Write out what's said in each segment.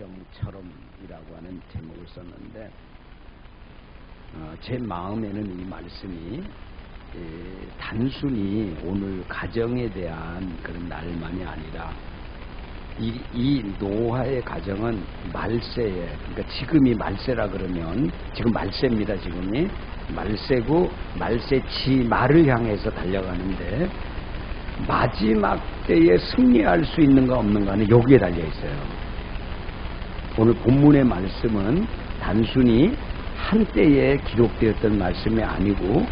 가정처럼이라고 하는 제목을 썼는데 제 마음에는 이 말씀이 단순히 오늘 가정에 대한 그런 날만이 아니라 이 노아의 가정은 말세에, 그러니까 지금이 말세라 그러면 지금 말세입니다. 지금이 말세고 말세 지말을 향해서 달려가는데 마지막 때에 승리할 수 있는가 없는가는 여기에 달려 있어요. 오늘 본문의 말씀은 단순히 한때에 기록되었던 말씀이 아니고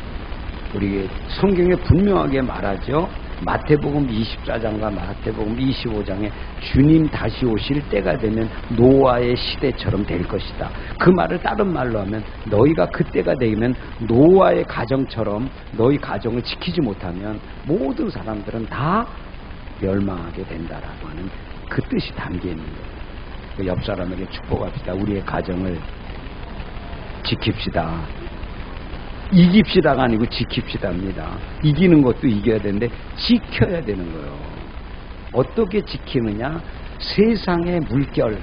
우리 성경에 분명하게 말하죠. 마태복음 24장과 마태복음 25장에 주님 다시 오실 때가 되면 노아의 시대처럼 될 것이다. 그 말을 다른 말로 하면 너희가 그때가 되면 노아의 가정처럼 너희 가정을 지키지 못하면 모든 사람들은 다 멸망하게 된다라고 하는 그 뜻이 담겨 있는 거예요. 옆 사람에게 축복합시다. 우리의 가정을 지킵시다. 이깁시다가 아니고 지킵시다입니다. 이기는 것도 이겨야 되는데 지켜야 되는 거예요. 어떻게 지키느냐? 세상의 물결,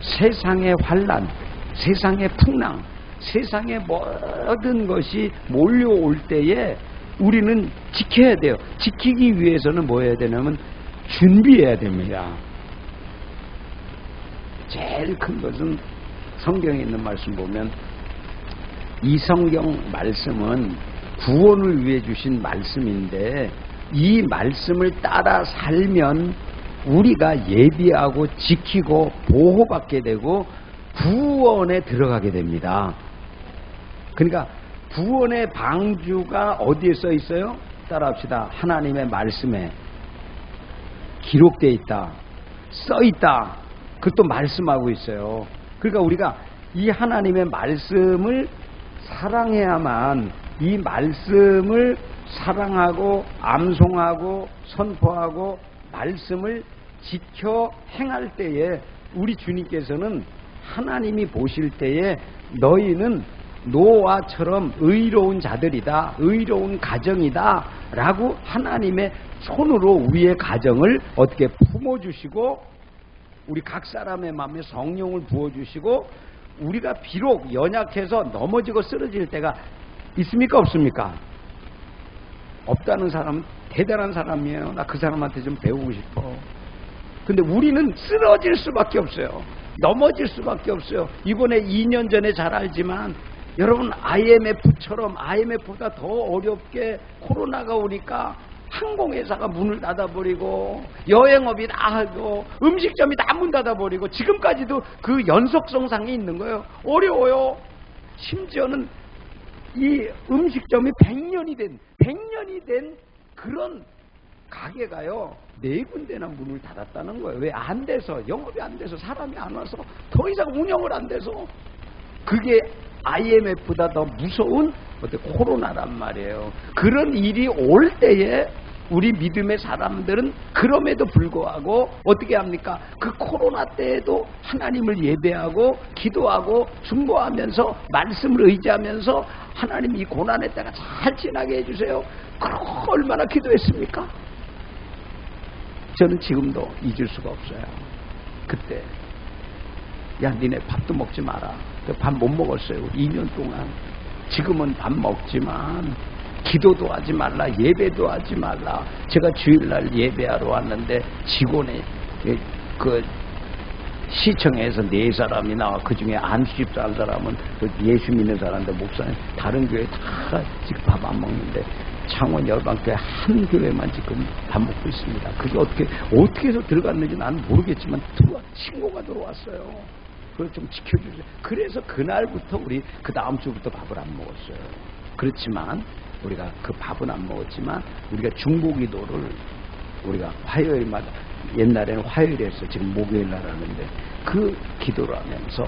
세상의 환란, 세상의 풍랑, 세상의 모든 것이 몰려올 때에 우리는 지켜야 돼요. 지키기 위해서는 뭐 해야 되냐면 준비해야 됩니다. 제일 큰 것은 성경에 있는 말씀 보면 이 성경 말씀은 구원을 위해 주신 말씀인데 이 말씀을 따라 살면 우리가 예비하고 지키고 보호받게 되고 구원에 들어가게 됩니다. 그러니까 구원의 방주가 어디에 써 있어요? 따라합시다. 하나님의 말씀에 기록되어 있다. 써 있다. 그것도 말씀하고 있어요. 그러니까 우리가 이 하나님의 말씀을 사랑해야만 이 말씀을 사랑하고 암송하고 선포하고 말씀을 지켜 행할 때에 우리 주님께서는 하나님이 보실 때에 너희는 노아처럼 의로운 자들이다, 의로운 가정이다 라고 하나님의 손으로 우리의 가정을 어떻게 품어주시고 우리 각 사람의 마음에 성령을 부어주시고 우리가 비록 연약해서 넘어지고 쓰러질 때가 있습니까? 없습니까? 없다는 사람은 대단한 사람이에요. 나 그 사람한테 좀 배우고 싶어. 근데 우리는 쓰러질 수밖에 없어요. 넘어질 수밖에 없어요. 이번에 2년 전에 잘 알지만 여러분 IMF처럼 IMF보다 더 어렵게 코로나가 오니까 항공회사가 문을 닫아버리고 여행업이 다 하고 음식점이 다 문 닫아버리고 지금까지도 그 연속성상이 있는 거예요. 어려워요. 심지어는 이 음식점이 100년이 된 그런 가게가요 4군데나 문을 닫았다는 거예요. 왜? 안 돼서, 영업이 안 돼서, 사람이 안 와서 더 이상 운영을 안 돼서. 그게 IMF보다 더 무서운 코로나란 말이에요. 그런 일이 올 때에 우리 믿음의 사람들은 그럼에도 불구하고 어떻게 합니까? 그 코로나 때에도 하나님을 예배하고 기도하고 중보하면서 말씀을 의지하면서 하나님 이 고난의 때가 잘 지나게 해주세요. 그럼 얼마나 기도했습니까? 저는 지금도 잊을 수가 없어요. 그때 야 니네 밥도 먹지 마라. 밥 못 먹었어요. 2년 동안. 지금은 밥 먹지만 기도도 하지 말라. 예배도 하지 말라. 제가 주일날 예배하러 왔는데 직원이 그 시청에서 4사람이 나와. 그 중에 안수집 살 사람은 예수 믿는 사람인데 목사님 다른 교회 다 지금 밥 안 먹는데 창원 열방교회 한 교회만 지금 밥 먹고 있습니다. 그게 어떻게 해서 들어갔는지 나는 모르겠지만 신고가 들어왔어요. 그걸 좀 지켜주세요. 그래서 그날부터 우리 그 다음 주부터 밥을 안 먹었어요. 그렇지만 우리가 그 밥은 안 먹었지만 우리가 중보기도를 우리가 화요일마다 옛날에는 화요일에 했어요. 지금 목요일날 하는데 그 기도를 하면서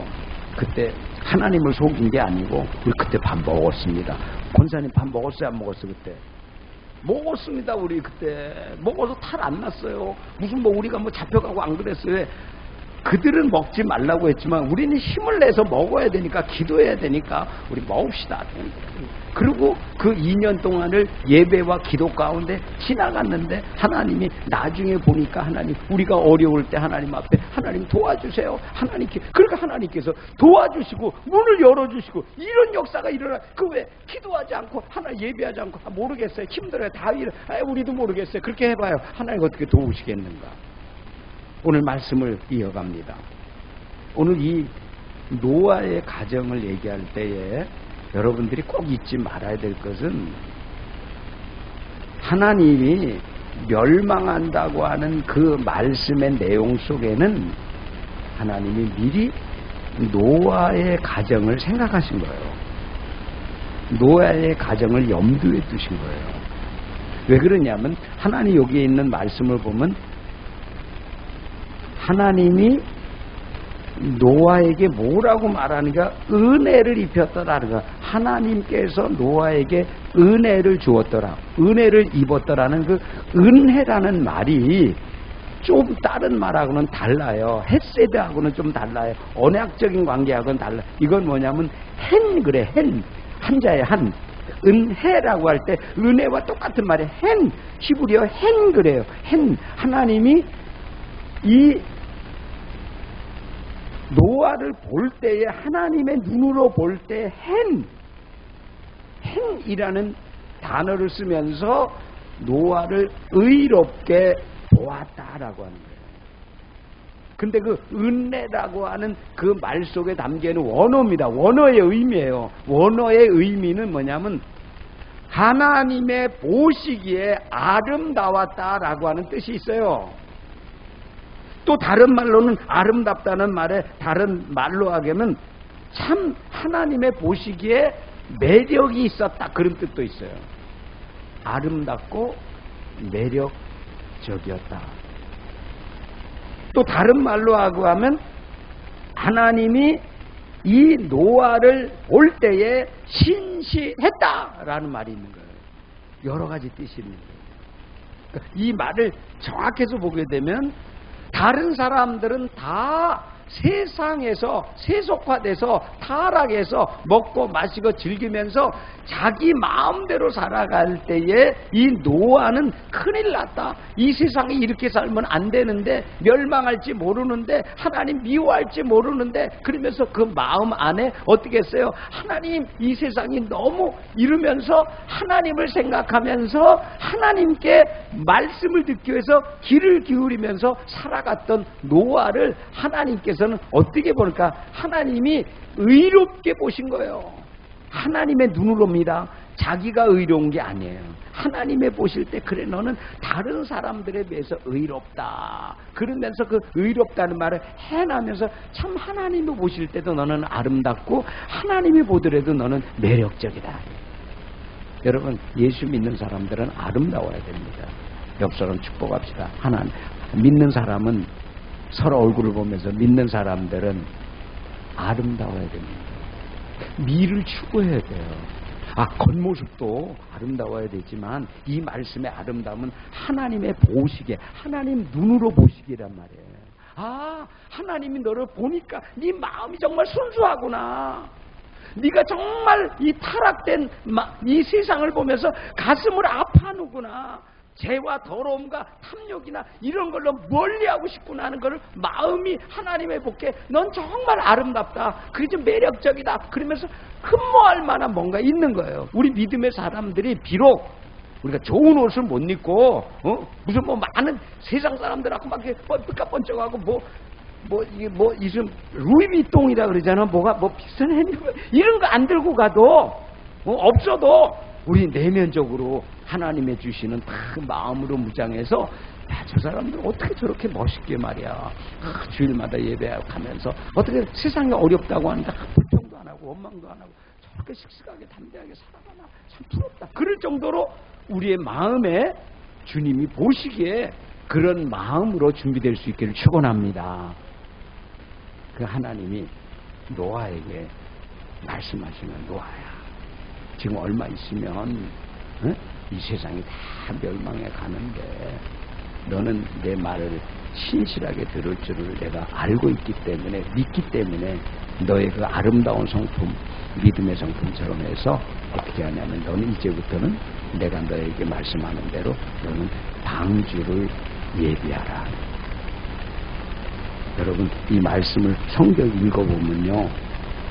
그때 하나님을 속인 게 아니고 우리 그때 밥 먹었습니다. 권사님 밥 먹었어요? 안 먹었어요? 그때? 먹었습니다. 우리 그때 먹어서 탈 안 났어요. 무슨 우리가 잡혀가고 안 그랬어요. 왜? 그들은 먹지 말라고 했지만 우리는 힘을 내서 먹어야 되니까, 기도해야 되니까 우리 먹읍시다. 그리고 그 2년 동안을 예배와 기도 가운데 지나갔는데 하나님이 나중에 보니까 하나님, 우리가 어려울 때 하나님 앞에 하나님 도와주세요. 그러니까 하나님께서 도와주시고 문을 열어주시고 이런 역사가 일어나. 그 왜 기도하지 않고 하나님 예배하지 않고 모르겠어요. 힘들어요. 다 우리도 모르겠어요. 그렇게 해봐요. 하나님 어떻게 도우시겠는가. 오늘 말씀을 이어갑니다. 오늘 이 노아의 가정을 얘기할 때에 여러분들이 꼭 잊지 말아야 될 것은 하나님이 멸망한다고 하는 그 말씀의 내용 속에는 하나님이 미리 노아의 가정을 생각하신 거예요. 노아의 가정을 염두에 두신 거예요. 왜 그러냐면 하나님 여기에 있는 말씀을 보면 하나님이 노아에게 뭐라고 말하는가? 은혜를 입혔더라는 거. 하나님께서 노아에게 은혜를 주었더라. 은혜를 입었더라는 그 은혜라는 말이 좀 다른 말하고는 달라요. 헤세드하고는 좀 달라요. 언약적인 관계하고는 달라요. 이건 뭐냐면 헨 그래. 헨. 한자의 한. 은혜라고 할 때 은혜와 똑같은 말이에요. 헨. 히브리어 헨 그래요. 헨. 하나님이 이 노아를 볼 때에 하나님의 눈으로 볼 때 헨이라는 단어를 쓰면서 노아를 의롭게 보았다라고 하는 거예요. 근데 그 은혜라고 하는 그 말 속에 담겨있는 원어입니다. 원어의 의미예요. 원어의 의미는 뭐냐면 하나님의 보시기에 아름다웠다라고 하는 뜻이 있어요. 또 다른 말로는 아름답다는 말에 다른 말로 하기에는 참 하나님의 보시기에 매력이 있었다 그런 뜻도 있어요. 아름답고 매력적이었다. 또 다른 말로 하고 하면 하나님이 이 노아를 볼 때에 신실했다라는 말이 있는 거예요. 여러 가지 뜻이 있는 거예요. 이 말을 정확해서 보게 되면 다른 사람들은 다 세상에서 세속화돼서 타락해서 먹고 마시고 즐기면서 자기 마음대로 살아갈 때에 이 노아는 큰일 났다. 이 세상에 이렇게 살면 안 되는데, 멸망할지 모르는데, 하나님 미워할지 모르는데, 그러면서 그 마음 안에 어떻게 했어요? 하나님, 이 세상이 너무 이러면서 하나님을 생각하면서 하나님께 말씀을 듣기 위해서 귀를 기울이면서 살아갔던 노아를 하나님께서는 어떻게 보니까 하나님이 의롭게 보신 거예요. 하나님의 눈으로 봅니다. 자기가 의로운 게 아니에요. 하나님의 보실 때 그래 너는 다른 사람들에 비해서 의롭다. 그러면서 그 의롭다는 말을 해나면서 참 하나님이 보실 때도 너는 아름답고 하나님이 보더라도 너는 매력적이다. 여러분, 예수 믿는 사람들은 아름다워야 됩니다. 옆 사람 축복합시다. 하나님 믿는 사람은 서로 얼굴을 보면서 믿는 사람들은 아름다워야 됩니다. 미를 추구해야 돼요. 겉모습도 아름다워야 되지만 이 말씀의 아름다움은 하나님의 보시기에, 하나님 눈으로 보시기란 말이에요. 하나님이 너를 보니까 네 마음이 정말 순수하구나. 네가 정말 이 타락된 이 세상을 보면서 가슴을 아파하는구나. 죄와 더러움과 탐욕이나 이런 걸로 멀리하고 싶구나 하는 걸 마음이 하나님의 보기에 넌 정말 아름답다. 그게 좀 매력적이다. 그러면서 흠모할 만한 뭔가 있는 거예요. 우리 믿음의 사람들이 비록 우리가 좋은 옷을 못 입고 무슨 많은 세상 사람들하고 막 이렇게 삐까뻔쩍하고 이좀 루이비통이라 그러잖아. 비싼 핸드폰 이런 거 안 들고 가도 없어도 우리 내면적으로 하나님의 주시는 그 마음으로 무장해서 저 사람들 어떻게 저렇게 멋있게 말이야. 주일마다 예배하면서 어떻게 세상이 어렵다고 하니까 불평도 안 하고 원망도 안 하고 저렇게 씩씩하게 담대하게 살아가나 참 부럽다. 그럴 정도로 우리의 마음에 주님이 보시기에 그런 마음으로 준비될 수 있기를 축원합니다. 그 하나님이 노아에게 말씀하시는 노아야. 지금 얼마 있으면 이 세상이 다 멸망해 가는데 너는 내 말을 신실하게 들을 줄을 내가 알고 있기 때문에, 믿기 때문에 너의 그 아름다운 성품, 믿음의 성품처럼 해서 어떻게 하냐면 너는 이제부터는 내가 너에게 말씀하는 대로 너는 방주를 예비하라. 여러분, 이 말씀을 성경 읽어보면요,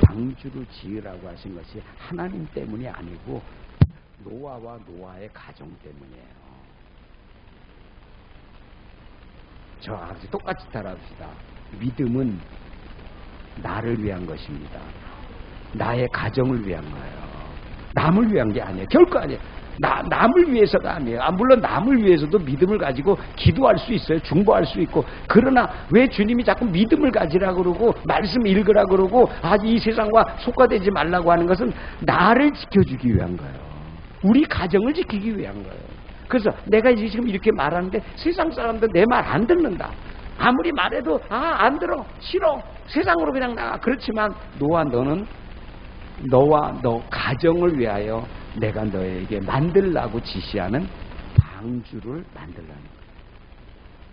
방주를 지으라고 하신 것이 하나님 때문이 아니고 노아와 노아의 가정 때문이에요. 저 아버지 똑같이 따라합시다. 믿음은 나를 위한 것입니다. 나의 가정을 위한 거예요. 남을 위한 게 아니에요. 결코 아니에요. 남을 위해서가 아니에요. 물론 남을 위해서도 믿음을 가지고 기도할 수 있어요. 중보할 수 있고. 그러나 왜 주님이 자꾸 믿음을 가지라 그러고 말씀 읽으라 그러고 이 세상과 속화되지 말라고 하는 것은 나를 지켜주기 위한 거예요. 우리 가정을 지키기 위한 거예요. 그래서 내가 지금 이렇게 말하는데 세상 사람들 내 말 안 듣는다. 아무리 말해도 안 들어, 싫어, 세상으로 그냥 나가. 그렇지만 너는 너와 너 가정을 위하여 내가 너에게 만들라고 지시하는 방주를 만들라는 거예요.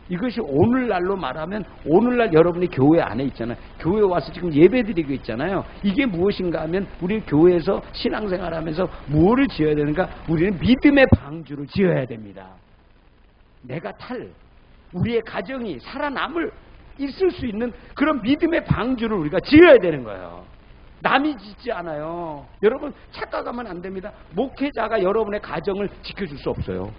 이것이 오늘날로 말하면 오늘날 여러분이 교회 안에 있잖아요. 교회 와서 지금 예배드리고 있잖아요. 이게 무엇인가 하면 우리 교회에서 신앙생활하면서 무엇을 지어야 되는가? 우리는 믿음의 방주를 지어야 됩니다. 내가 우리의 가정이 살아남을 있을 수 있는 그런 믿음의 방주를 우리가 지어야 되는 거예요. 남이 짓지 않아요. 여러분 착각하면 안 됩니다. 목회자가 여러분의 가정을 지켜줄 수 없어요.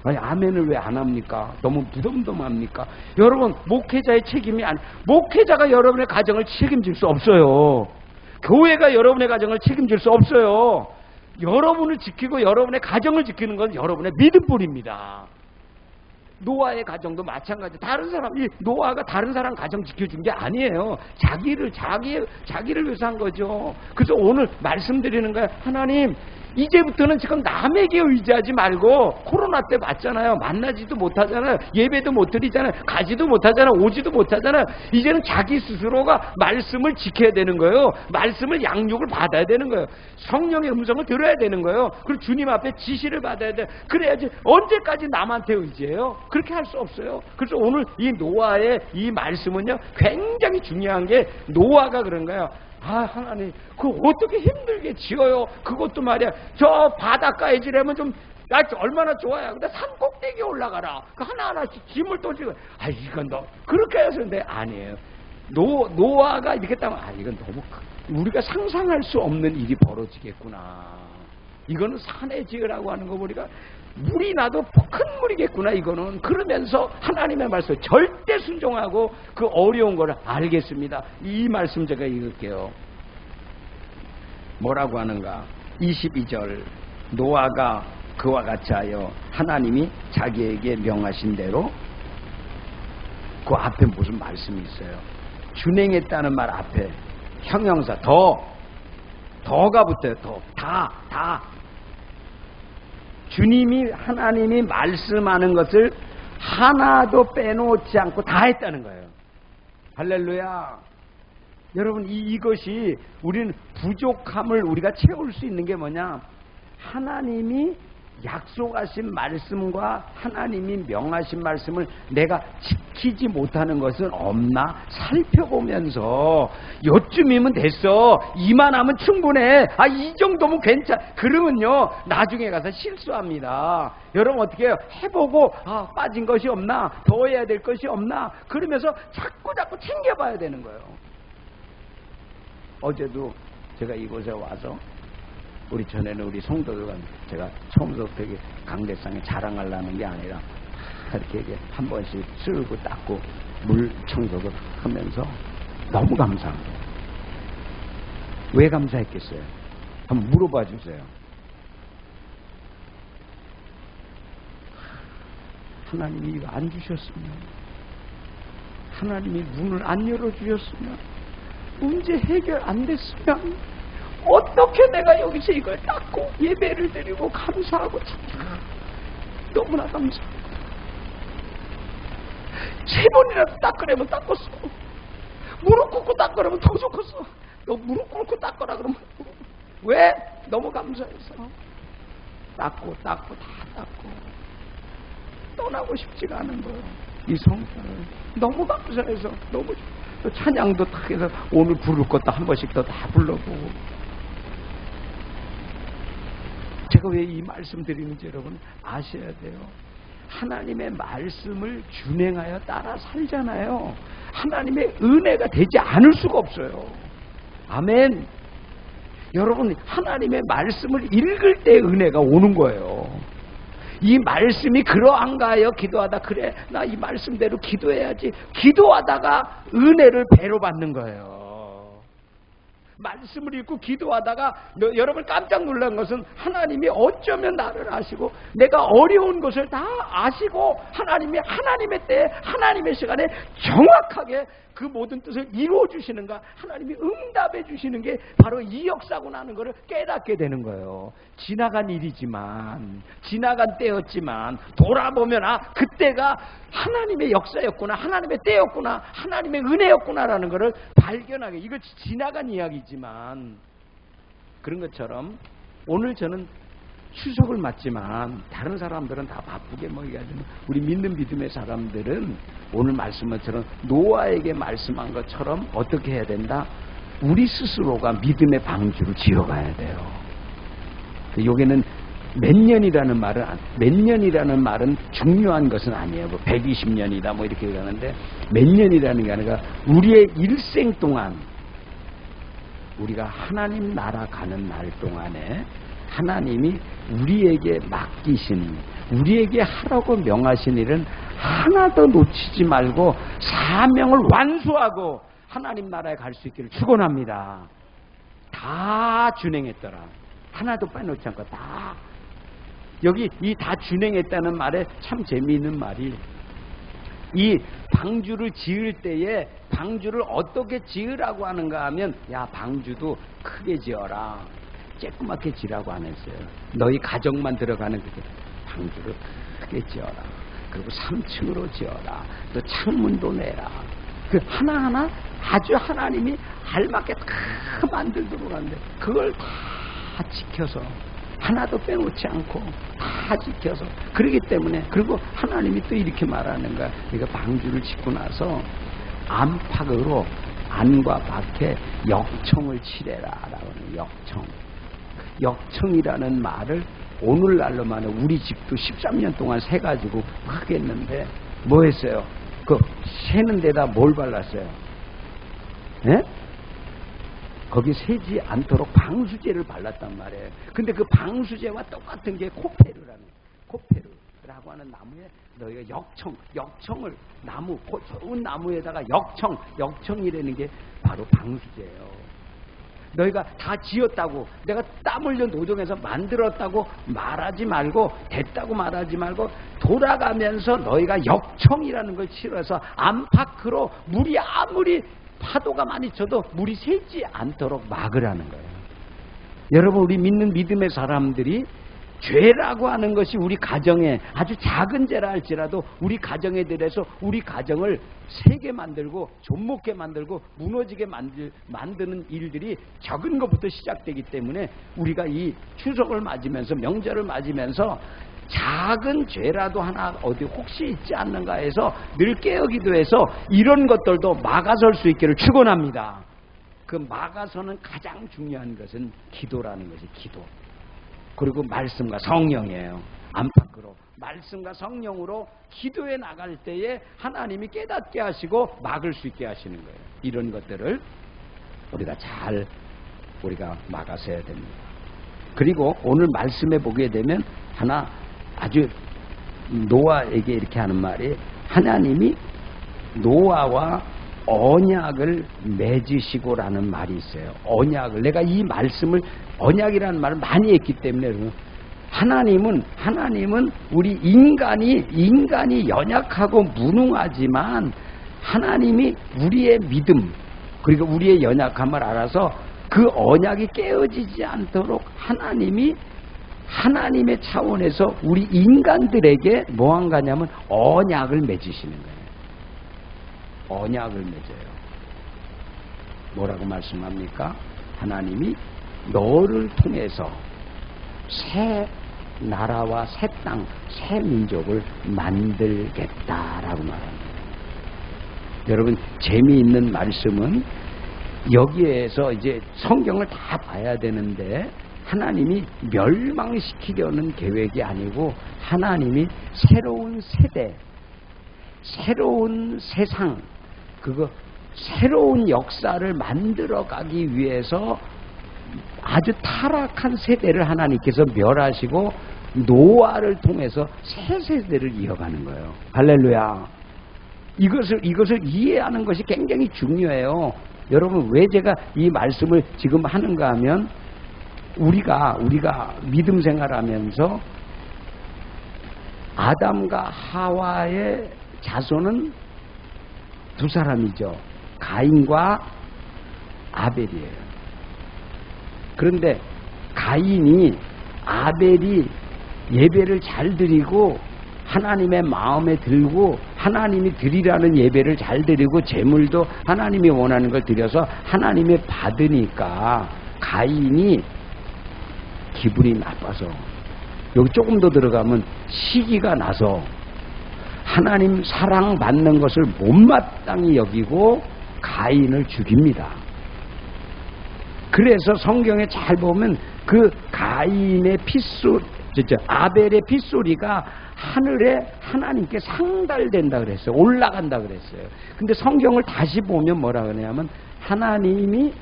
아니 아멘을 왜 안 합니까? 너무 무덤덤합니까? 여러분 목회자의 책임이 목회자가 여러분의 가정을 책임질 수 없어요. 교회가 여러분의 가정을 책임질 수 없어요. 여러분을 지키고 여러분의 가정을 지키는 건 여러분의 믿음뿐입니다. 노아의 가정도 마찬가지. 다른 사람, 노아가 다른 사람 가정 지켜준 게 아니에요. 자기를 위해서 한 거죠. 그래서 오늘 말씀드리는 거예요. 하나님, 이제부터는 지금 남에게 의지하지 말고, 코로나 때 봤잖아요. 만나지도 못하잖아요. 예배도 못 드리잖아요. 가지도 못하잖아요. 오지도 못하잖아요. 이제는 자기 스스로가 말씀을 지켜야 되는 거예요. 말씀을 양육을 받아야 되는 거예요. 성령의 음성을 들어야 되는 거예요. 그리고 주님 앞에 지시를 받아야 돼요. 그래야지 언제까지 남한테 의지해요? 그렇게 할 수 없어요. 그래서 오늘 이 노아의 이 말씀은요, 굉장히 중요한 게 노아가 그런 거예요. 하나님, 그거 어떻게 힘들게 지어요? 그것도 말이야, 저 바닷가에 지려면 좀, 얼마나 좋아요. 근데 산 꼭대기에 올라가라. 그 하나하나씩 짐을 또 지고, 이건 그렇게 해서 근데 아니에요. 노아가 이렇게 따면, 이건 너무, 우리가 상상할 수 없는 일이 벌어지겠구나. 이거는 산에 지으라고 하는 거 보니까, 물이 나도 큰 물이겠구나, 이거는. 그러면서 하나님의 말씀 절대 순종하고 그 어려운 걸 알겠습니다. 이 말씀 제가 읽을게요. 뭐라고 하는가? 22절. 노아가 그와 같이 하여 하나님이 자기에게 명하신 대로, 그 앞에 무슨 말씀이 있어요? 준행했다는 말 앞에 형용사 더가 붙어요. 다. 주님이, 하나님이 말씀하는 것을 하나도 빼놓지 않고 다 했다는 거예요. 할렐루야. 여러분, 이것이 우리는 부족함을 우리가 채울 수 있는 게 뭐냐? 하나님이 약속하신 말씀과 하나님이 명하신 말씀을 내가 지키지 못하는 것은 없나 살펴보면서, 요쯤이면 됐어, 이만하면 충분해, 이 정도면 괜찮아, 그러면요 나중에 가서 실수합니다. 여러분 어떻게 해요? 해보고 빠진 것이 없나, 더 해야 될 것이 없나, 그러면서 자꾸 챙겨봐야 되는 거예요. 어제도 제가 이곳에 와서 우리 전에는 우리 성도들과 제가 처음부터 되게 강대상에 자랑하려는 게 아니라 이렇게 한 번씩 쓸고 닦고 물 청소를 하면서 너무 감사한 거예요. 왜 감사했겠어요? 한번 물어봐 주세요. 하나님이 이거 안 주셨으면, 하나님이 문을 안 열어주셨으면, 문제 해결 안 됐으면 어떻게 내가 여기서 이걸 닦고 예배를 드리고 감사하고 너무나 감사합니다. 3번이라도 닦으려면 닦았어. 무릎 꿇고 닦으려면 더 좋겠어. 너 무릎 꿇고 닦으라 그러면 왜? 너무 감사해서 닦고 다 닦고 떠나고 싶지가 않은 거예요. 이 성찬을 너무 감사해서 너무 또 찬양도 탁 해서 오늘 부를 것도 한 번씩 더 다 불러보고. 제가 왜 이 말씀 드리는지 여러분 아셔야 돼요. 하나님의 말씀을 준행하여 따라 살잖아요. 하나님의 은혜가 되지 않을 수가 없어요. 아멘. 여러분 하나님의 말씀을 읽을 때 은혜가 오는 거예요. 이 말씀이 그러한가 하여 기도하다 그래 나 이 말씀대로 기도해야지 기도하다가 은혜를 배로 받는 거예요. 말씀을 읽고 기도하다가 여러분 깜짝 놀란 것은 하나님이 어쩌면 나를 아시고 내가 어려운 것을 다 아시고 하나님이 하나님의 때에 하나님의 시간에 정확하게 그 모든 뜻을 이루어 주시는가 하나님이 응답해 주시는 게 바로 이 역사고 나는 것을 깨닫게 되는 거예요. 지나간 일이지만 지나간 때였지만 돌아보면 아 그때가 하나님의 역사였구나 하나님의 때였구나 하나님의 은혜였구나라는 것을 발견하게 이거 지나간 이야기지만 그런 것처럼 오늘 저는 추석을 맞지만 다른 사람들은 다 바쁘게 뭐 얘기하지만 우리 믿음의 사람들은 오늘 말씀한 것처럼 노아에게 말씀한 것처럼 어떻게 해야 된다? 우리 스스로가 믿음의 방주를 지어가야 돼요. 여기는 몇 년이라는 말은 중요한 것은 아니에요. 뭐 120년이다 뭐 이렇게 얘기하는데 몇 년이라는 게 아니라 우리의 일생 동안 우리가 하나님 나라 가는 날 동안에 하나님이 우리에게 맡기신 우리에게 하라고 명하신 일은 하나도 놓치지 말고 사명을 완수하고 하나님 나라에 갈 수 있기를 축원합니다. 다 준행했더라. 하나도 빼놓지 않고 다. 여기 이 다 준행했다는 말에 참 재미있는 말이 이 방주를 지을 때에 방주를 어떻게 지으라고 하는가 하면 야 방주도 크게 지어라. 쬐끄맣게 지라고 안 했어요. 너희 가정만 들어가는 그 방주를 크게 지어라. 그리고 3층으로 지어라. 또 창문도 내라. 그 하나하나 아주 하나님이 알맞게 다 만들도록 하는데 그걸 다 지켜서 하나도 빼놓지 않고 다 지켜서 그러기 때문에 그리고 하나님이 또 이렇게 말하는 거야. 그러니까 방주를 짓고 나서 안팎으로 안과 밖에 역청을 칠해라 라고 하는 역청. 역청이라는 말을 오늘날로만 우리 집도 13년 동안 세가지고 하겠는데 뭐 했어요? 그 새는 데다 뭘 발랐어요? 예? 거기 새지 않도록 방수제를 발랐단 말이에요. 근데 그 방수제와 똑같은 게 코페르라고 하는 나무에 너희가 역청을 나무 좋은 나무에다가 역청이라는 게 바로 방수제예요. 너희가 다 지었다고 내가 땀 흘려 노동해서 만들었다고 말하지 말고 됐다고 말하지 말고 돌아가면서 너희가 역청이라는 걸 치러서 안팎으로 물이 아무리 파도가 많이 쳐도 물이 새지 않도록 막으라는 거예요. 여러분 우리 믿는 믿음의 사람들이 죄라고 하는 것이 우리 가정에 아주 작은 죄라 할지라도 우리 가정에 대해서 우리 가정을 세게 만들고 존목게 만들고 무너지게 만드는 일들이 적은 것부터 시작되기 때문에 우리가 이 추석을 맞으면서 명절을 맞으면서 작은 죄라도 하나 어디 혹시 있지 않는가 해서 늘 깨어기도 해서 이런 것들도 막아설 수 있기를 축원합니다. 그 막아서는 가장 중요한 것은 기도라는 것이 기도. 그리고 말씀과 성령이에요. 안팎으로 말씀과 성령으로 기도해 나갈 때에 하나님이 깨닫게 하시고 막을 수 있게 하시는 거예요. 이런 것들을 우리가 막아서야 됩니다. 그리고 오늘 말씀해 보게 되면 하나 아주 노아에게 이렇게 하는 말이 하나님이 노아와 언약을 맺으시고라는 말이 있어요. 언약을 내가 이 말씀을 언약이라는 말을 많이 했기 때문에 하나님은 우리 인간이 연약하고 무능하지만 하나님이 우리의 믿음 그리고 우리의 연약함을 알아서 그 언약이 깨어지지 않도록 하나님의 차원에서 우리 인간들에게 뭐 한 거냐면 언약을 맺으시는 거예요. 언약을 맺어요. 뭐라고 말씀합니까? 하나님이 너를 통해서 새 나라와 새 땅, 새 민족을 만들겠다라고 말합니다. 여러분, 재미있는 말씀은 여기에서 이제 성경을 다 봐야 되는데 하나님이 멸망시키려는 계획이 아니고 하나님이 새로운 세대, 새로운 세상, 새로운 역사를 만들어가기 위해서 아주 타락한 세대를 하나님께서 멸하시고 노아를 통해서 새 세대를 이어가는 거예요. 할렐루야. 이것을 이해하는 것이 굉장히 중요해요. 여러분, 왜 제가 이 말씀을 지금 하는가 하면 우리가 믿음 생활하면서 아담과 하와의 자손은 두 사람이죠. 가인과 아벨이에요. 그런데 가인이 아벨이 예배를 잘 드리고 하나님의 마음에 들고 하나님이 드리라는 예배를 잘 드리고 제물도 하나님이 원하는 걸 드려서 하나님이 받으니까 가인이 기분이 나빠서 여기 조금 더 들어가면 시기가 나서 하나님 사랑받는 것을 못마땅히 여기고 가인을 죽입니다. 그래서 성경에 잘 보면 그 가인의 핏소리, 아벨의 핏소리가 하늘에 하나님께 상달된다 그랬어요. 올라간다 그랬어요. 근데 성경을 다시 보면 뭐라 그러냐면 하나님이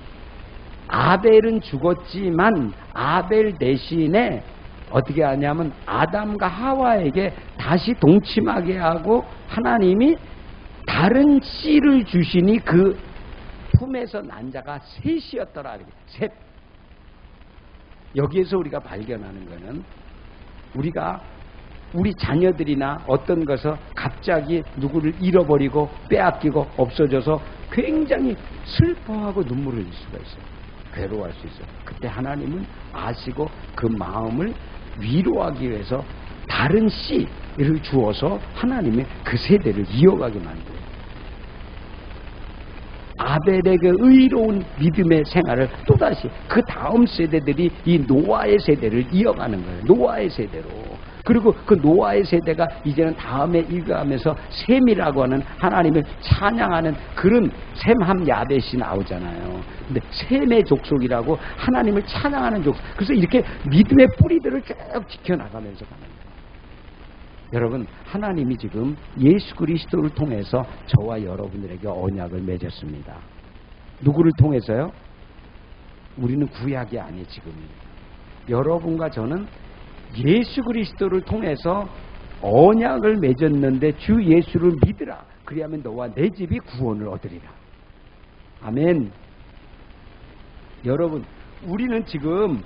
아벨은 죽었지만 아벨 대신에 어떻게 하냐면 아담과 하와에게 다시 동침하게 하고 하나님이 다른 씨를 주시니 그 품에서 난 자가 셋이었더라. 셋. 여기에서 우리가 발견하는 것은 우리 자녀들이나 어떤 것을 갑자기 누구를 잃어버리고 빼앗기고 없어져서 굉장히 슬퍼하고 눈물을 흘릴 수가 있어요. 괴로워할 수 있어요. 그때 하나님은 아시고 그 마음을 위로하기 위해서 다른 씨를 주어서 하나님의 그 세대를 이어가게 만들어요. 아벨의 그 의로운 믿음의 생활을 또다시 그 다음 세대들이 이 노아의 세대를 이어가는 거예요. 노아의 세대로. 그리고 그 노아의 세대가 이제는 다음에 이어가면서 셈이라고 하는 하나님을 찬양하는 그런 셈함 야벳이 나오잖아요. 근데 셈의 족속이라고 하나님을 찬양하는 족속. 그래서 이렇게 믿음의 뿌리들을 쭉 지켜나가면서 가는 거예요. 여러분, 하나님이 지금 예수 그리스도를 통해서 저와 여러분들에게 언약을 맺었습니다. 누구를 통해서요? 우리는 구약이 아니에요. 지금 여러분과 저는 예수 그리스도를 통해서 언약을 맺었는데 주 예수를 믿으라. 그리하면 너와 내 집이 구원을 얻으리라. 아멘. 여러분, 우리는 지금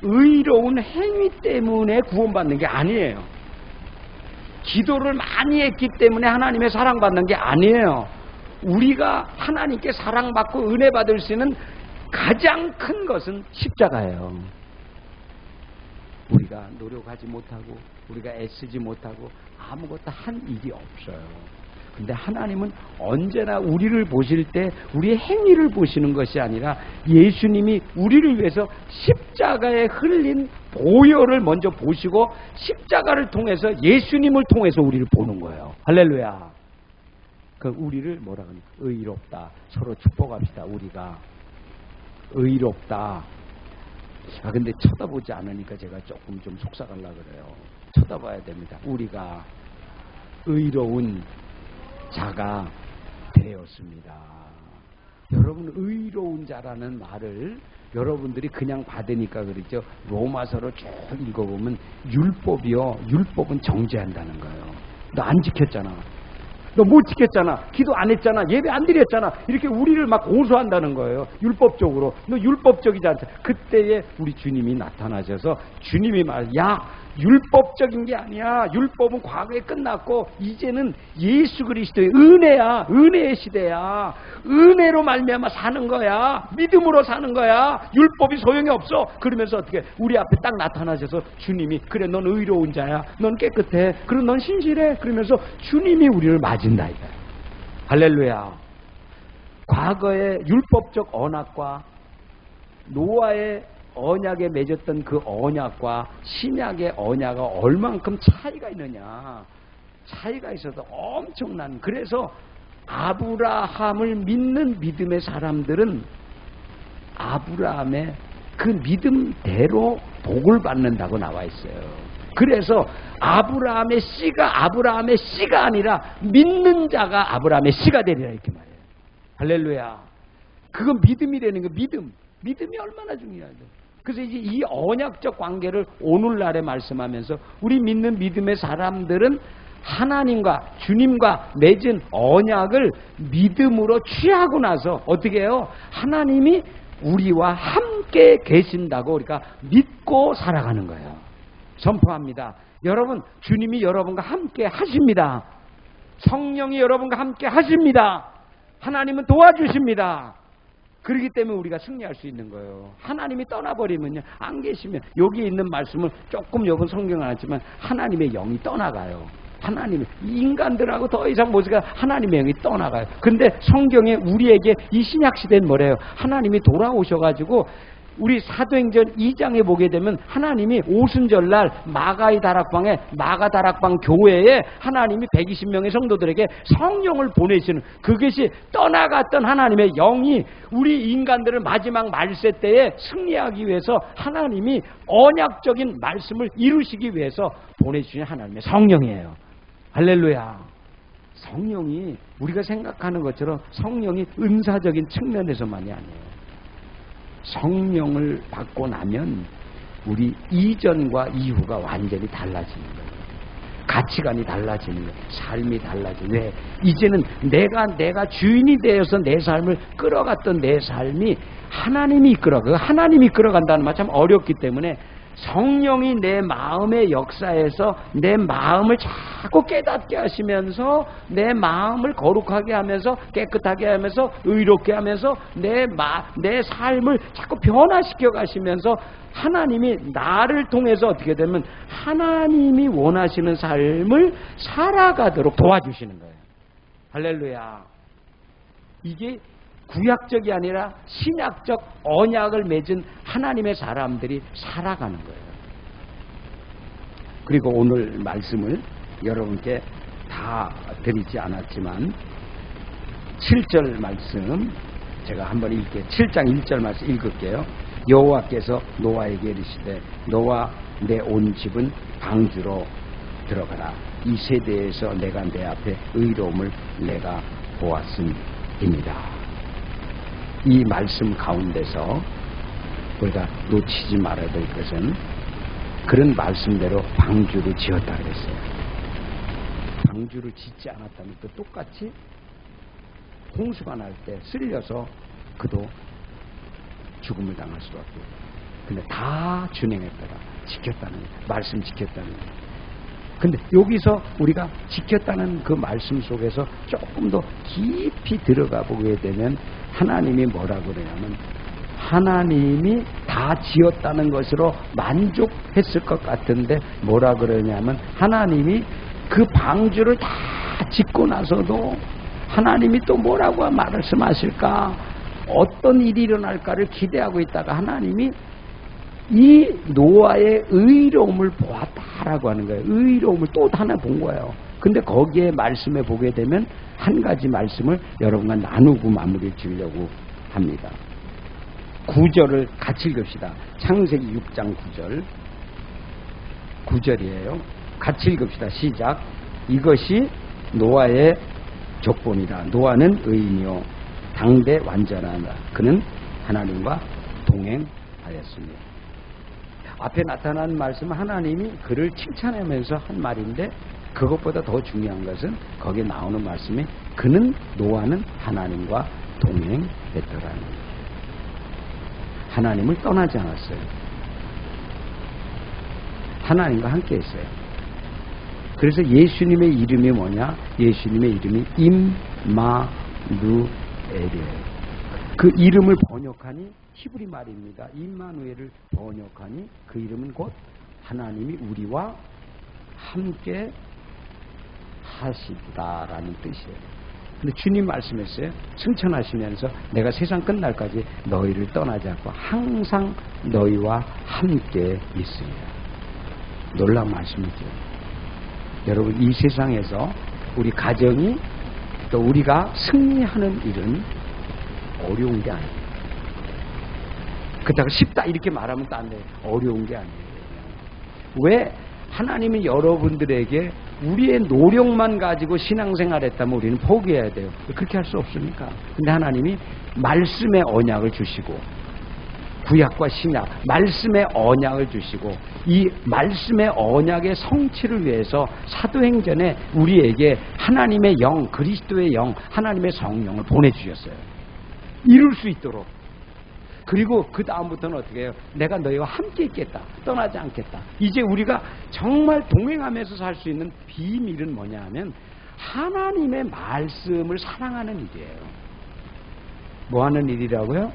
의로운 행위 때문에 구원받는 게 아니에요. 기도를 많이 했기 때문에 하나님의 사랑받는 게 아니에요. 우리가 하나님께 사랑받고 은혜 받을 수 있는 가장 큰 것은 십자가예요. 우리가 노력하지 못하고 우리가 애쓰지 못하고 아무것도 한 일이 없어요. 근데 하나님은 언제나 우리를 보실 때 우리의 행위를 보시는 것이 아니라 예수님이 우리를 위해서 십자가에 흘린 보혈을 먼저 보시고 십자가를 통해서 예수님을 통해서 우리를 보는 거예요. 할렐루야. 그 우리를 뭐라 그러냐? 의롭다. 서로 축복합시다. 우리가 의롭다. 근데 쳐다보지 않으니까 제가 조금 좀 속삭하려고 그래요. 쳐다봐야 됩니다. 우리가 의로운 자가 되었습니다. 여러분, 의로운 자라는 말을 여러분들이 그냥 받으니까 그러죠. 로마서를 쭉 읽어보면 율법이요. 율법은 정죄한다는 거예요. 너 안 지켰잖아. 너 못 지켰잖아. 기도 안 했잖아. 예배 안 드렸잖아. 이렇게 우리를 막 고소한다는 거예요. 율법적으로. 너 율법적이지 않다. 그때에 우리 주님이 나타나셔서 주님이 야, 율법적인 게 아니야. 율법은 과거에 끝났고 이제는 예수 그리스도의 은혜야. 은혜의 시대야. 은혜로 말미암아 사는 거야. 믿음으로 사는 거야. 율법이 소용이 없어. 그러면서 어떻게 우리 앞에 딱 나타나셔서 주님이 그래, 넌 의로운 자야. 넌 깨끗해. 그리고 넌 신실해. 그러면서 주님이 우리를 맞은다 이거야. 할렐루야. 과거의 율법적 언약과 노아의 언약에 맺었던 그 언약과 신약의 언약이 얼만큼 차이가 있느냐. 차이가 있어도 엄청난. 그래서 아브라함을 믿는 믿음의 사람들은 아브라함의 그 믿음대로 복을 받는다고 나와 있어요. 그래서 아브라함의 씨가 아니라 믿는 자가 아브라함의 씨가 되리라 이렇게 말해요. 할렐루야. 그건 믿음이라는 거. 믿음이 얼마나 중요하죠. 그래서 이제 이 언약적 관계를 오늘날에 말씀하면서 우리 믿는 믿음의 사람들은 하나님과 주님과 맺은 언약을 믿음으로 취하고 나서 어떻게 해요? 하나님이 우리와 함께 계신다고 우리가 믿고 살아가는 거예요. 선포합니다. 여러분, 주님이 여러분과 함께 하십니다. 성령이 여러분과 함께 하십니다. 하나님은 도와주십니다. 그렇기 때문에 우리가 승리할 수 있는 거예요. 하나님이 떠나버리면요, 안 계시면 여기 있는 말씀을 조금 여러분 성경은 안 했지만 하나님의 영이 떠나가요. 하나님의 인간들하고 더 이상 모세가 하나님의 영이 떠나가요. 근데 성경에 우리에게 이 신약 시대는 뭐래요? 하나님이 돌아오셔가지고 우리 사도행전 2장에 보게 되면 하나님이 오순절날 마가의 다락방에 마가다락방 교회에 하나님이 120명의 성도들에게 성령을 보내시는, 그것이 떠나갔던 하나님의 영이 우리 인간들을 마지막 말세 때에 승리하기 위해서 하나님이 언약적인 말씀을 이루시기 위해서 보내주신 하나님의 성령이에요. 할렐루야. 성령이 우리가 생각하는 것처럼 성령이 은사적인 측면에서만이 아니에요. 성령을 받고 나면 우리 이전과 이후가 완전히 달라지는 거예요. 가치관이 달라지는 거예요. 삶이 달라지는 거예요. 왜? 이제는 내가 주인이 되어서 내 삶을 끌어갔던 내 삶이 하나님이 이끌어가고, 하나님이 끌어간다는 말 참 어렵기 때문에 성령이 내 마음의 역사에서 내 마음을 자꾸 깨닫게 하시면서 내 마음을 거룩하게 하면서 깨끗하게 하면서 의롭게 하면서 내 삶을 자꾸 변화시켜 가시면서 하나님이 나를 통해서 어떻게 되면 하나님이 원하시는 삶을 살아가도록 도와주시는 거예요. 할렐루야. 이게 구약적이 아니라 신약적 언약을 맺은 하나님의 사람들이 살아가는 거예요. 그리고 오늘 말씀을 여러분께 다 드리지 않았지만 7절 말씀 제가 한번 읽게요. 7장 1절 말씀 읽을게요. 여호와께서 노아에게 이르시되 너와 내 온 집은 방주로 들어가라. 이 세대에서 내가 내 앞에 의로움을 내가 보았음입니다. 이 말씀 가운데서 우리가 놓치지 말아야 될 것은 그런 말씀대로 방주를 지었다 그랬어요. 방주를 짓지 않았다면 또 똑같이 홍수가 날 때 쓸려서 그도 죽음을 당할 수밖에 없어요. 근데 다 준행했더라. 지켰다는 거예요. 말씀 지켰다는 거예요. 근데 여기서 우리가 지켰다는 그 말씀 속에서 조금 더 깊이 들어가 보게 되면 하나님이 뭐라고 그러냐면 하나님이 다 지었다는 것으로 만족했을 것 같은데 뭐라 그러냐면 하나님이 그 방주를 다 짓고 나서도 하나님이 또 뭐라고 말씀하실까, 어떤 일이 일어날까를 기대하고 있다가 하나님이 이 노아의 의로움을 보았다라고 하는 거예요. 의로움을 또 하나 본 거예요. 근데 거기에 말씀에 보게 되면 한 가지 말씀을 여러분과 나누고 마무리 지으려고 합니다. 9절을 같이 읽읍시다. 창세기 6장 9절이에요. 같이 읽읍시다. 시작. 이것이 노아의 족본이라. 노아는 의인이요 당대 완전하다. 그는 하나님과 동행하였습니다. 앞에 나타난 말씀은 하나님이 그를 칭찬하면서 한 말인데 그것보다 더 중요한 것은 거기에 나오는 말씀이 그는 노아는 하나님과 동행했더라는 거예요. 하나님을 떠나지 않았어요. 하나님과 함께 했어요. 그래서 예수님의 이름이 뭐냐? 예수님의 이름이 임마누엘이에요. 그 이름을 번역하니 히브리 말입니다. 임마누엘을 번역하니 그 이름은 곧 하나님이 우리와 함께 하시다라는 뜻이에요. 근데 주님 말씀했어요. 승천하시면서 내가 세상 끝날까지 너희를 떠나지 않고 항상 너희와 함께 있습니다. 놀라운 말씀이죠. 여러분, 이 세상에서 우리 가정이 또 우리가 승리하는 일은 어려운 게 아니에요. 그렇다고 쉽다 이렇게 말하면 또 안 돼요. 어려운 게 아니에요. 왜? 하나님이 여러분들에게 우리의 노력만 가지고 신앙생활 했다면 우리는 포기해야 돼요. 그렇게 할 수 없습니까? 근데 하나님이 말씀의 언약을 주시고 구약과 신약 말씀의 언약을 주시고 이 말씀의 언약의 성취를 위해서 사도행전에 우리에게 하나님의 영, 그리스도의 영, 하나님의 성령을 보내주셨어요. 이룰 수 있도록. 그리고 그 다음부터는 어떻게 해요? 내가 너희와 함께 있겠다. 떠나지 않겠다. 이제 우리가 정말 동행하면서 살 수 있는 비밀은 뭐냐 하면 하나님의 말씀을 사랑하는 일이에요. 뭐 하는 일이라고요?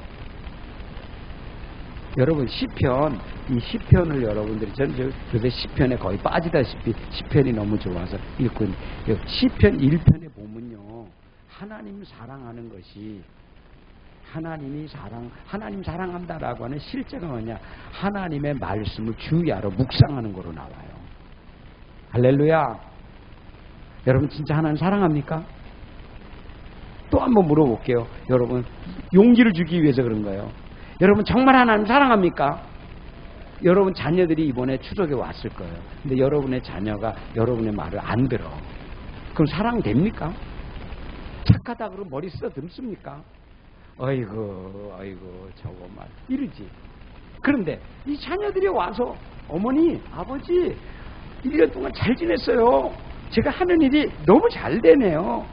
여러분 시편, 이 시편을 여러분들이 저는 요새 시편에 거의 빠지다시피 시편이 너무 좋아서 읽고 있는데 시편 1편에 보면요. 하나님 사랑하는 것이 하나님 사랑한다라고 하는 실제가 뭐냐? 하나님의 말씀을 주야로 묵상하는 거로 나와요. 할렐루야. 여러분 진짜 하나님 사랑합니까? 또 한번 물어볼게요. 여러분 용기를 주기 위해서 그런 거예요. 여러분 정말 하나님 사랑합니까? 여러분 자녀들이 이번에 추석에 왔을 거예요. 근데 여러분의 자녀가 여러분의 말을 안 들어. 그럼 사랑됩니까? 착하다 그러면 머리 쓰다듬습니까? 아이고 저거 말 이러지. 그런데 이 자녀들이 와서 어머니 아버지 1년 동안 잘 지냈어요. 제가 하는 일이 너무 잘 되네요.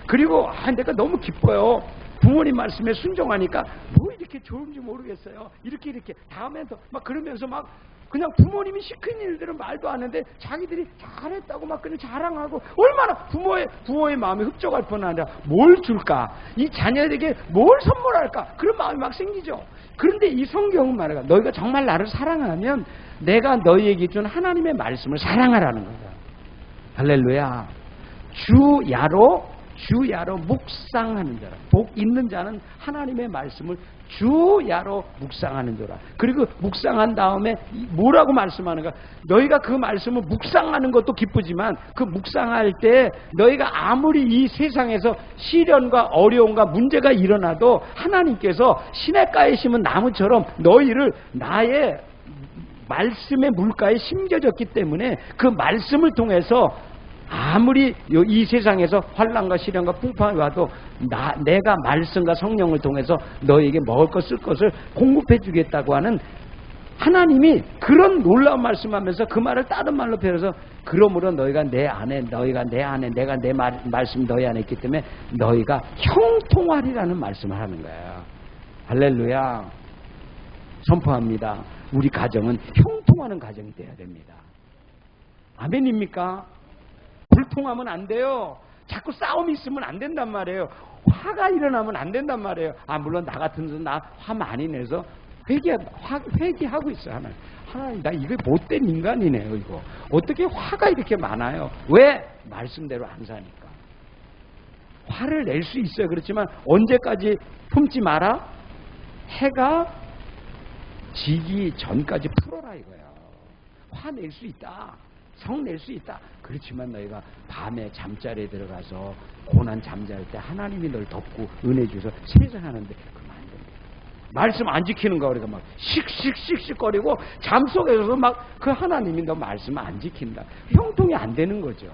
그리고 내가 너무 기뻐요. 부모님 말씀에 순종하니까 뭐 이렇게 좋은지 모르겠어요. 이렇게 다음에 더 막 그러면서 막 그냥 부모님이 시킨 일들은 말도 안 하는데 자기들이 잘했다고 막 그냥 자랑하고 얼마나 부모의 마음이 흡족할 뿐 아니라 뭘 줄까? 이 자녀에게 뭘 선물할까? 그런 마음이 막 생기죠. 그런데 이 성경은 말해가 너희가 정말 나를 사랑하면 내가 너희에게 준 하나님의 말씀을 사랑하라는 거야. 할렐루야. 주야로 묵상하는 자라. 복 있는 자는 하나님의 말씀을 주야로 묵상하는 자라. 그리고 묵상한 다음에 뭐라고 말씀하는가? 너희가 그 말씀을 묵상하는 것도 기쁘지만 그 묵상할 때 너희가 아무리 이 세상에서 시련과 어려움과 문제가 일어나도 하나님께서 시냇가에 심은 나무처럼 너희를 나의 말씀의 물가에 심겨졌기 때문에 그 말씀을 통해서 아무리 이 세상에서 환난과 시련과 풍파가 와도 내가 말씀과 성령을 통해서 너에게 먹을 것 쓸 것을 공급해 주겠다고 하는 하나님이 그런 놀라운 말씀하면서 그 말을 다른 말로 표현해서 그러므로 너희가 내 안에 내가 내 말씀 너희 안에 있기 때문에 너희가 형통하리라는 말씀을 하는 거예요. 할렐루야. 선포합니다. 우리 가정은 형통하는 가정이 돼야 됩니다. 아멘입니까? 불통하면 안 돼요. 자꾸 싸움이 있으면 안 된단 말이에요. 화가 일어나면 안 된단 말이에요. 물론 나 같은 사람 나 화 많이 내서 회개하고 있어요. 하나님 나 이거 못된 인간이네요. 이거 어떻게 화가 이렇게 많아요? 왜? 말씀대로 안 사니까. 화를 낼 수 있어요. 그렇지만 언제까지 품지 마라? 해가 지기 전까지 풀어라 이거야. 화낼 수 있다. 성낼 수 있다. 그렇지만 너희가 밤에 잠자리에 들어가서 고난 잠잘 때 하나님이 널 덮고 은혜 주셔서 세상하는데 그러면 안 됩니다. 말씀 안 지키는 거 우리가 막 씩씩씩씩거리고 잠 속에서도 막 그 하나님이 너 말씀 안 지킨다. 형통이 안 되는 거죠.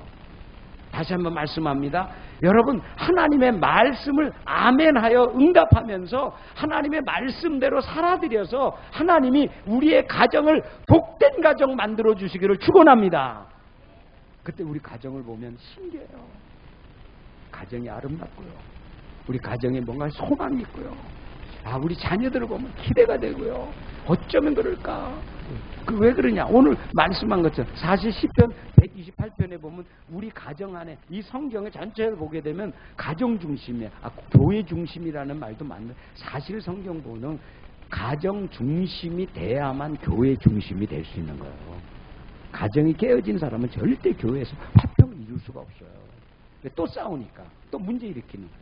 다시 한번 말씀합니다. 여러분 하나님의 말씀을 아멘하여 응답하면서 하나님의 말씀대로 살아들여서 하나님이 우리의 가정을 복된 가정 만들어 주시기를 축원합니다. 그때 우리 가정을 보면 신기해요. 가정이 아름답고요. 우리 가정에 뭔가 소망이 있고요. 우리 자녀들을 보면 기대가 되고요. 어쩌면 그럴까? 왜 그러냐? 오늘 말씀한 것처럼 사실 시편 128편에 보면 우리 가정 안에 이 성경의 전체를 보게 되면 가정 중심이야. 교회 중심이라는 말도 맞는. 사실 성경 보는 가정 중심이 돼야만 교회 중심이 될 수 있는 거예요. 가정이 깨어진 사람은 절대 교회에서 화평을 이룰 수가 없어요. 또 싸우니까, 또 문제 일으키니까.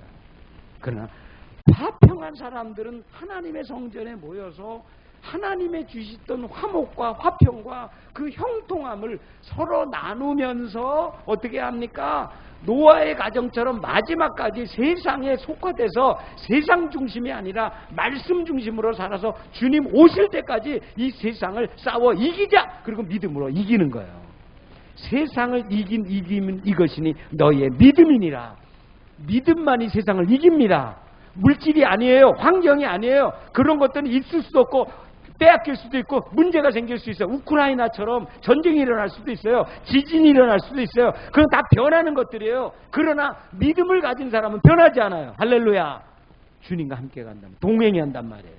그러나 화평한 사람들은 하나님의 성전에 모여서 하나님의 주셨던 화목과 화평과 그 형통함을 서로 나누면서 어떻게 합니까? 노아의 가정처럼 마지막까지 세상에 속화돼서 세상 중심이 아니라 말씀 중심으로 살아서 주님 오실 때까지 이 세상을 싸워 이기자. 그리고 믿음으로 이기는 거예요. 세상을 이기면 이것이니 너희의 믿음이니라. 믿음만이 세상을 이깁니다. 물질이 아니에요. 환경이 아니에요. 그런 것들은 있을 수도 없고 빼앗길 수도 있고 문제가 생길 수 있어요. 우크라이나처럼 전쟁이 일어날 수도 있어요. 지진이 일어날 수도 있어요. 그건 다 변하는 것들이에요. 그러나 믿음을 가진 사람은 변하지 않아요. 할렐루야. 주님과 함께 간다면 동행이 한단 말이에요.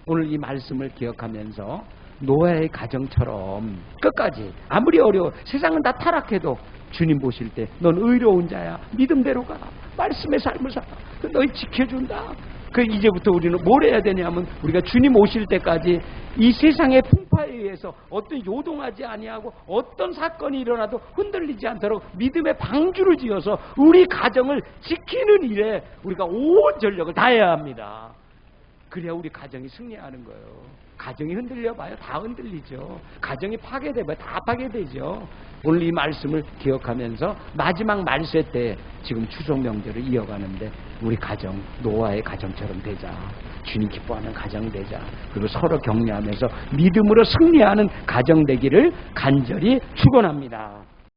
오늘 이 말씀을 기억하면서 노아의 가정처럼 끝까지 아무리 어려워 세상은 다 타락해도 주님 보실 때 넌 의로운 자야. 믿음대로 가. 말씀의 삶을 살아. 너희 지켜준다. 그 이제부터 우리는 뭘 해야 되냐면 우리가 주님 오실 때까지 이 세상의 풍파에 의해서 어떤 요동하지 아니하고 어떤 사건이 일어나도 흔들리지 않도록 믿음의 방주를 지어서 우리 가정을 지키는 일에 우리가 온 전력을 다해야 합니다. 그래야 우리 가정이 승리하는 거예요. 가정이 흔들려봐요. 다 흔들리죠. 가정이 파괴돼봐요. 다 파괴되죠. 오늘 이 말씀을 기억하면서 마지막 말세 때 지금 추석 명절을 이어가는데 우리 가정, 노아의 가정처럼 되자. 주님 기뻐하는 가정 되자. 그리고 서로 격려하면서 믿음으로 승리하는 가정 되기를 간절히 축원합니다.